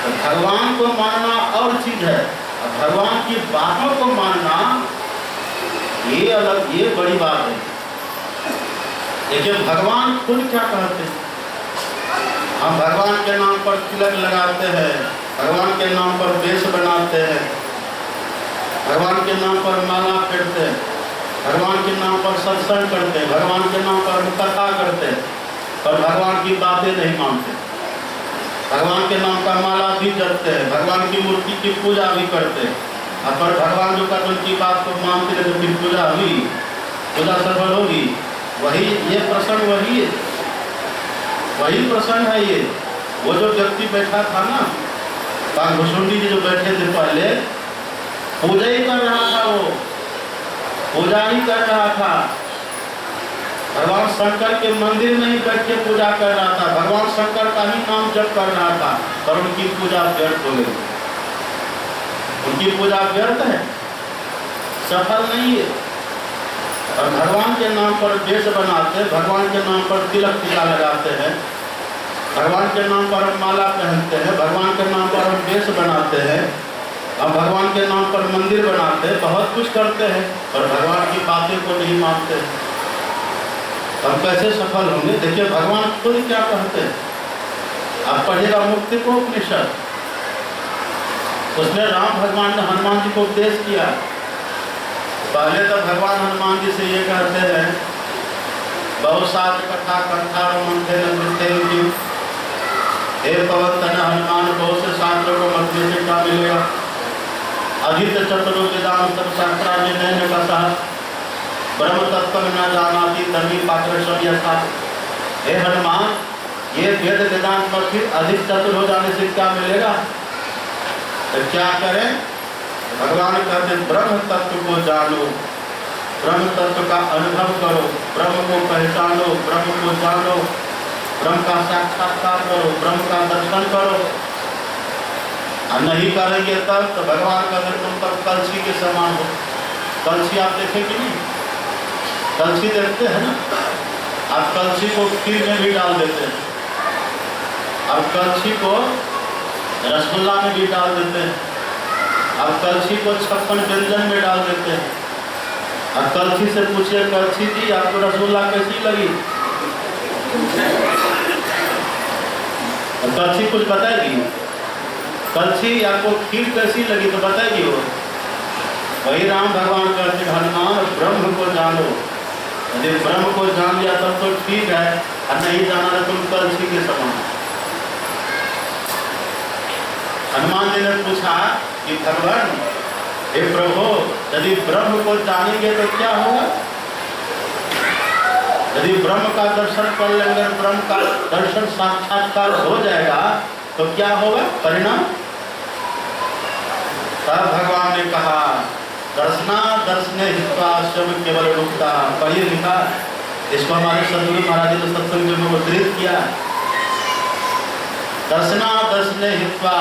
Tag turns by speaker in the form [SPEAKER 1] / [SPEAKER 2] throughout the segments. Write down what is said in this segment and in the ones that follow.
[SPEAKER 1] तो भगवान को मानना और चीज है, और भगवान की बातों को मानना ये अलग, ये बड़ी बात है। देखिए भगवान खुद क्या कहते हैं, हम भगवान के नाम पर तिलक लगाते हैं, भगवान के नाम पर वेश बनाते हैं, भगवान के नाम पर माला फेरते हैं, भगवान के नाम पर सत्संग करते हैं, भगवान के नाम पर कथा करते हैं, पर भगवान की बातें नहीं मानते। भगवान के नाम का माला भी जपते हैं, भगवान की मूर्ति की पूजा भी करते हैं, पर भगवान जो कहते उनकी बात को मानते रहे तो फिर पूजा हुई, पूजा सफल होगी। वही ये प्रसंग वही प्रसंग है। ये वो जो व्यक्ति बैठा था ना, घुसुंडी जी जो बैठे थे पहले, पूजा ही कर रहा था, वो पूजा ही कर रहा था, भगवान शंकर के मंदिर में ही बैठ के पूजा कर रहा था, भगवान शंकर का ही नाम जप कर रहा था, पर उनकी पूजा व्यर्थ हो गई। उनकी पूजा व्यर्थ है, सफल नहीं है। और भगवान के नाम पर वेश बनाते, भगवान के नाम पर तिलक टीका लगाते हैं, भगवान के नाम पर हम माला पहनते हैं, भगवान के नाम पर हम वेश बनाते हैं, और भगवान के नाम पर मंदिर बनाते हैं, बहुत कुछ करते हैं, और भगवान की बातें को नहीं मानते। हम कैसे सफल होंगे? देखिए भगवान खुद क्या कहते हैं, आप पढ़िएगा मुक्ति को उपनिषद, उसमें राम भगवान ने हनुमान जी को उपदेश किया। पहले तो भगवान हनुमान जी से ये कहते हैं, बहुत शास्त्र कथा कंठा मंथे नृत्य, हे पवन तन हनुमान, बहुत से शास्त्रों को मध्य से क्या मिलेगा, अधित चतुर्वेदान सब शास्त्रा निर्णय का साथ ब्रह्म तत्व न जानाति धर्मी पात्र सब यथा। हे हनुमान, ये वेद वेदांत पर फिर अधिक चतुर हो जाने से क्या मिलेगा? तो क्या करें? भगवान कहते ब्रह्म तत्व को जानो, ब्रह्म तत्व का अनुभव करो, ब्रह्म को पहचानो, ब्रह्म को जानो, ब्रह्म का साक्षात्कार करो, ब्रह्म का दर्शन करो। और नहीं करेंगे तब तो भगवान कहते तुम तब कलसी के समान हो। कलसी आप देखे कि नहीं? कलसी देखते हैं ना, आप कलसी को खीर में भी डाल देते हैं, अब कलसी को रसगुल्ला में भी डाल देते हैं, अब कलसी को 56 व्यंजन में डाल देते हैं। अब कलसी से पूछिए, कलसी जी आपको रसगुल्ला कैसी लगी? कलसी कुछ बताएगी? कलसी आपको खीर कैसी लगी तो बताएगी वो? वही राम भगवान कहते हनुमान ब्रह्म को जानो, यदि ब्रह्म को जान लिया तब तो ठीक है, और नहीं जाना तो तुम कलसी के समान। हनुमान जी ने पूछा कि भगवान, हे प्रभु, यदि ब्रह्म को जानेंगे तो क्या होगा? यदि ब्रह्म का दर्शन कर लेंगे, ब्रह्म का दर्शन साक्षात्कार हो जाएगा तो क्या होगा परिणाम? तब भगवान ने कहा, दर्शना दर्शने हित्वा शब्द केवल रुकता। पढ़िए लिखा, इसको हमारे सदगुरु महाराज ने सत्संग में उद्धृत किया। दर्शना दर्शने हित्वा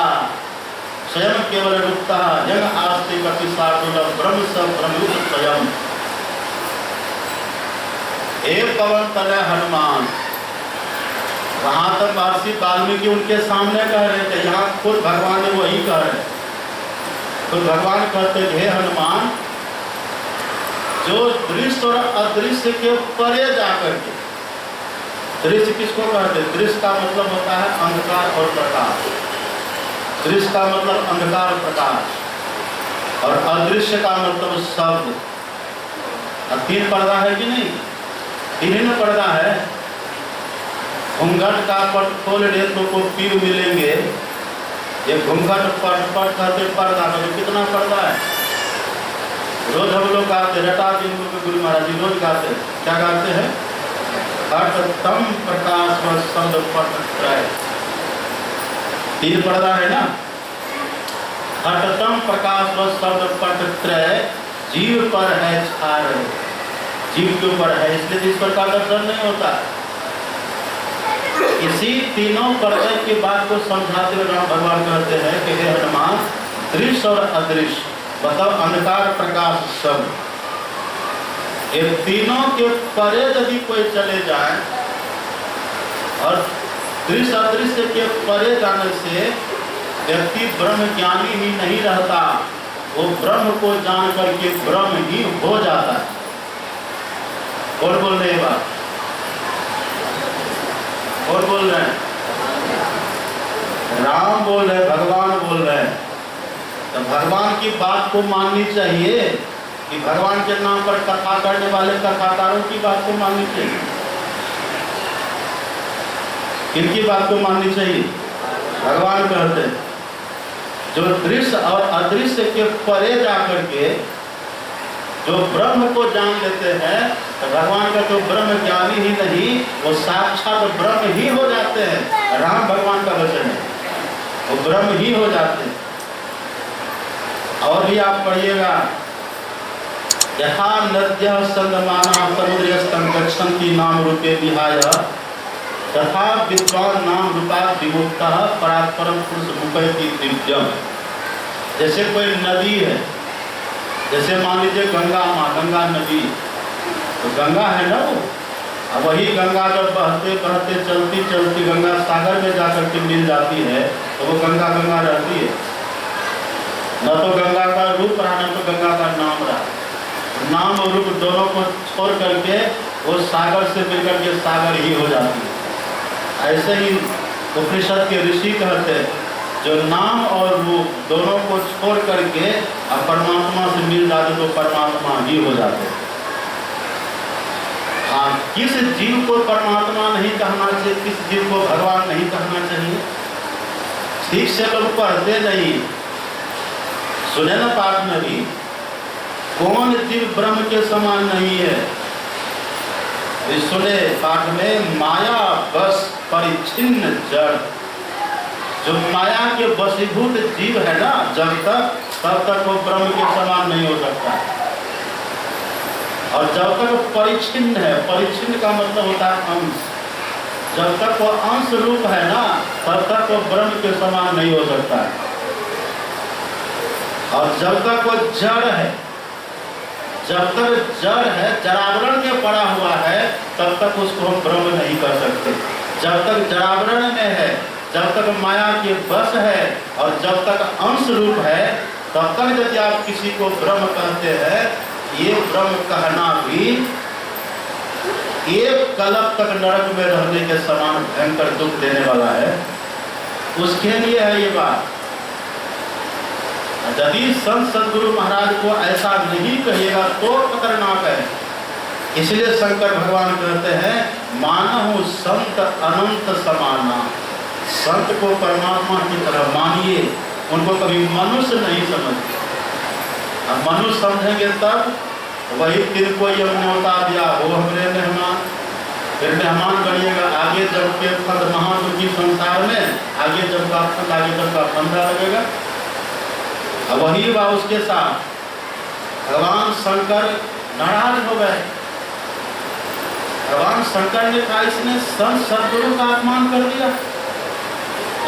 [SPEAKER 1] स्वयं केवल रुकता जग आस्ते कपि साधुल ब्रह्म सब ब्रह्म स्वयं। एक पवन तनय हनुमान, वहां तक महर्षि वाल्मीकि उनके सामने कह रहे थे, यहाँ खुद भगवान ने वही कह रहे। तो भगवान कहते हे हनुमान, जो दृश्य और अदृश्य के परे जाकर के, दृश्य किसको कहते? दृश्य का मतलब होता है अंधकार और प्रकाश, दृश्य का मतलब अंधकार और प्रकाश, और अदृश्य का मतलब शब्द। अब 3 पर्दा है कि नहीं? 3 पर्दा है। घूंघट का पट खोल नेत्रों को पीर मिलेंगे, ये घूंघट पट पट करते पर्दा, तो कितना पर्दा है? रोज हम लोग गाते, रटा दिन को गुरु महाराज जी रोज गाते, क्या गाते हैं? हटतम प्रकाश व शब्द पट त्रय। 3 पर्दा है ना, हटतम प्रकाश व शब्द पट त्रय, जीव पर है छार, जीव के ऊपर है, इसलिए ईश्वर का दर्शन नहीं होता। इसी तीनों पर्दे की बात को समझाते हुए राम भगवान कहते हैं कि हे हनुमान, दृश्य और अदृश्य, बताओ अंधकार प्रकाश सब, ये तीनों के परे यदि कोई चले जाए, और दृश्य अदृश्य के परे जाने से व्यक्ति ब्रह्म ज्ञानी ही नहीं रहता, वो ब्रह्म को जान करके ब्रह्म ही हो जाता है। और बोल रहे बात, और बोल रहे हैं, राम बोल रहे, भगवान बोल रहे हैं। तो भगवान की बात को माननी चाहिए कि भगवान के नाम पर कथा करने वाले कथाकारों की बात को माननी चाहिए? किनकी बात को माननी चाहिए? भगवान कहते हैं जो दृश्य और अदृश्य के परे जाकर के जो ब्रह्म को जान लेते हैं, तो भगवान का जो ब्रह्म ज्ञानी ही नहीं, वो साक्षात ब्रह्म ही हो जाते हैं। राम भगवान का वचन है, वो ब्रह्म ही हो जाते हैं। और भी आप पढ़िएगा, यथा नद्यः संगमाना समुद्रस्थं गच्छन्ति नाम रूपे विहाय तथा विद्वान नाम रूपात् विमुक्तः परात्परम पुरुष मुपैति दिव्यम। जैसे कोई नदी है, जैसे मान लीजिए गंगा माँ, गंगा नदी, तो गंगा है ना वो, अब वही गंगा जब बहते बहते चलती चलती गंगा सागर में जाकर के मिल जाती है, तो वो गंगा गंगा रहती है। न तो गंगा का रूप रहा, न तो गंगा का नाम रहा। नाम और रूप दोनों को छोड़ करके वो सागर से मिलकर के सागर ही हो जाती है। ऐसे ही उपनिषद के ऋषि कहते हैं, जो नाम और रूप दोनों को छोड़ करके अब परमात्मा से मिल जाते तो परमात्मा ही हो जाते। हाँ, किस जीव को परमात्मा नहीं कहना चाहिए, किस जीव को भगवान नहीं कहना चाहिए? ठीक से लोग पढ़ते नहीं, सुने ना पाठ में भी, कौन जीव ब्रह्म के समान नहीं है? सुने पाठ में, माया बस परिच्छिन्न जड़, जो माया के वशीभूत जीव है ना, जब तक तब तक वो ब्रह्म के समान नहीं हो सकता। और जब तक परिच्छिन्न है, परिच्छिन्न का मतलब होता है अंश, जब तक वो अंश रूप है ना, तब तक वो ब्रह्म के समान नहीं हो सकता है। और जब तक वो जड़ है, जब तक जड़ है, जरावरण में पड़ा हुआ है, तब तक उसको हम ब्रह्म नहीं कर सकते। जब तक जरावरण में है, जब तक माया के बस है और जब तक अंश रूप है, तब तक यदि आप किसी को ब्रह्म कहते हैं, ये ब्रह्म कहना भी एक कल्प तक नरक में रहने के समान भयंकर दुख देने वाला है। उसके लिए है ये बात। यदि संत सदगुरु महाराज को ऐसा नहीं कहिएगा तो खतरनाक है। इसलिए शंकर भगवान कहते हैं, मानहु संत अनंत समाना। संत को परमात्मा की तरह मानिए, उनको कभी मनुष्य नहीं समझिए। अब मनुष्य समझेंगे तब वही दिन को यम न्योता दिया हो हमरे मेहमान, फिर मेहमान बनिएगा। आगे जब के फंद महादुखी संसार में, आगे जब का फंद, आगे जब का फंदा लगेगा। अब वही हुआ उसके साथ। भगवान शंकर नाराज हो गए। भगवान शंकर ने कहा, इसने संत सदगुरु का अपमान कर दिया,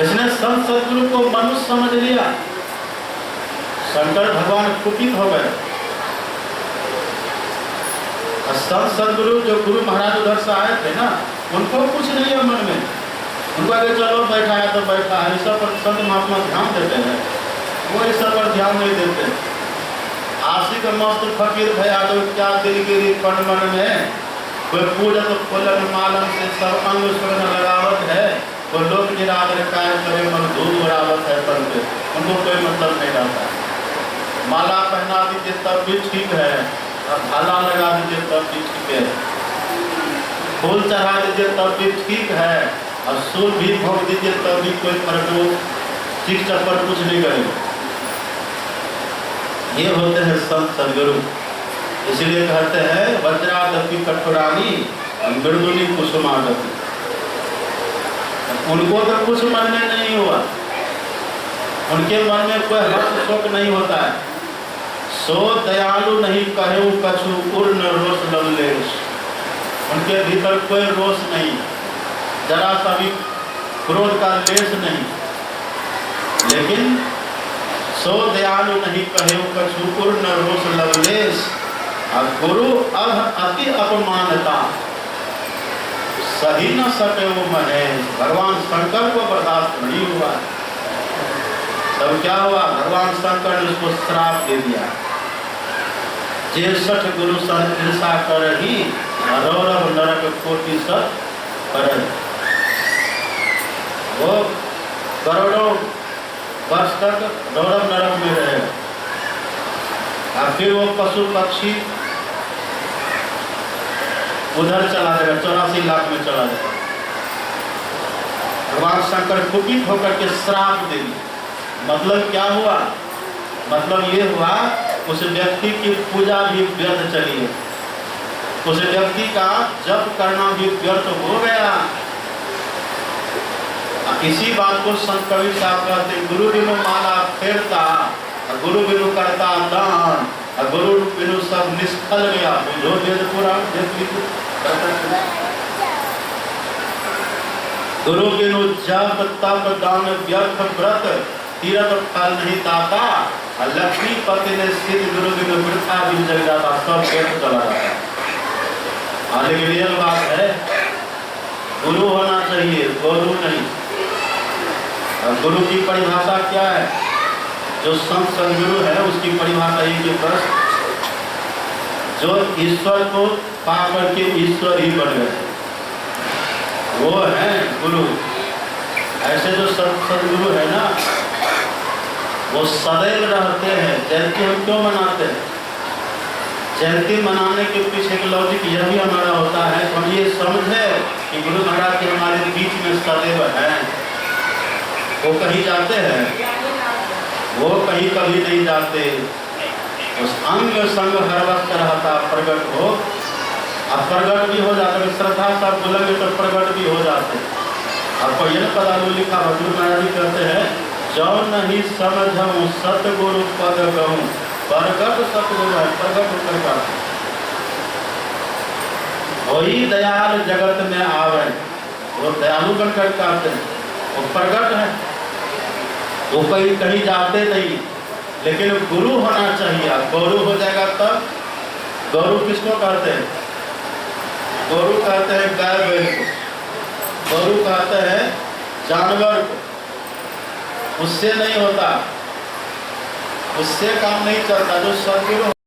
[SPEAKER 1] इसने संत सदगुरु को मनुष्य समझ लिया। शंकर भगवान कुपित हो गए। संत सदगुरु जो गुरु महाराज उधर से आए थे ना, उनको कुछ नहीं है मन में। उनको आगे चलो बैठा है तो बैठा है, इस पर संत महात्मा ध्यान देते हैं, वो इस पर ध्यान नहीं देते। आशिक मस्त फकीर भया दो क्या दिलगिरी कण मन में, कोई पूजत फूलन मालन से सब अंग स्वर्ण लगावत है, वो लोग निरादर काय करे मन धूल बरावत है तन पे। उनको कोई मतलब नहीं रहता। माला पहना दीजिए तब भी ठीक है, और भाला लगा दीजिए तब भी ठीक है, फूल चढ़ा दीजिए तब भी ठीक है, और सूल भी भोग दीजिए तब भी कोई फर्क हो, ठीक चक्कर कुछ नहीं करेगा। ये होते हैं संत सदगुरु। इसलिए कहते हैं, वज्रादपि कठोरानी मृदुली कुसुमादपि। उनको तो कुछ मन में नहीं हुआ, उनके मन में कोई हर्ष शोक नहीं होता है। सो दयालु नहीं कहे कछु पूर्ण रोष लवलेश। उनके भीतर कोई रोष नहीं, जरा सा भी क्रोध का लेश नहीं। लेकिन सो दयालु नहीं कहे कछु पूर्ण रोष लवलेश। और गुरु अब अति अपमानता सही न सके वो महेश। भगवान शंकर को बर्दाश्त नहीं हुआ। तब क्या हुआ, भगवान शंकर ने उसको श्राप दे दिया, जेसठ गुरु सन ईर्षा कर ही रौरव नरक कोटि सत पर। वो करोड़ों वर्ष तक रौरव नरक में रहेगा। और फिर वो पशु पक्षी उधर चला जाएगा, 84 लाख में चला जाएगा। भगवान शंकर कुपित होकर के श्राप दे दिए। मतलब क्या हुआ, मतलब ये हुआ उस व्यक्ति की पूजा भी व्यर्थ चली है, उस व्यक्ति का जप करना भी व्यर्थ हो गया। इसी बात को संत कबीर साहब कहते, गुरु बिनु माला फेरता, गुरु बिनु करता दान, गुरु बिनु सब निष्फल गया। जो वेद पुराण गुरु बिनु जप तप दान व्यर्थ व्रत, तीरथ फल नहीं ताता। लक्ष्मी पति ने सिद्ध गुरु बिनु वृथा भी जग जाता, सब व्यर्थ चला जाता। लेकिन रियल बात है, गुरु होना चाहिए, गुरु नहीं। गुरु की परिभाषा क्या है, जो संत सदगुरु है उसकी परिभाषा ये कि बस जो ईश्वर को पा करके ईश्वर ही बन गए, वो है गुरु। ऐसे जो सदगुरु है ना, वो सदैव रहते हैं। जयंती हम क्यों मनाते हैं, जयंती मनाने के पीछे एक लॉजिक यह भी हमारा होता है, हम ये समझे कि गुरु महाराज के हमारे बीच में सदैव हैं। वो कहीं जाते हैं, वो कहीं कभी नहीं जाते। उस अंग संग हर वक्त रहता, प्रकट हो, अब प्रकट भी हो जाते, श्रद्धा सब बोलेंगे तो प्रकट भी हो जाते। आपको ये ना पता नहीं लिखा, गुरु महाराज जी कहते हैं, जो नहीं समझूं सतगुरु पद कहूं, प्रकट सतगुरु है, प्रकट होकर का वही दयाल जगत में आवे। वो दयालु बनकर कहते हैं, वो प्रकट है, वो कहीं कहीं जाते नहीं। लेकिन गुरु होना चाहिए। गुरु हो जाएगा तब, गुरु किसको कहते हैं, गुरु कहते हैं गाय बैल को, गुरु कहते हैं जानवर को। उससे नहीं होता, उससे काम नहीं चलता। जो सदगुरु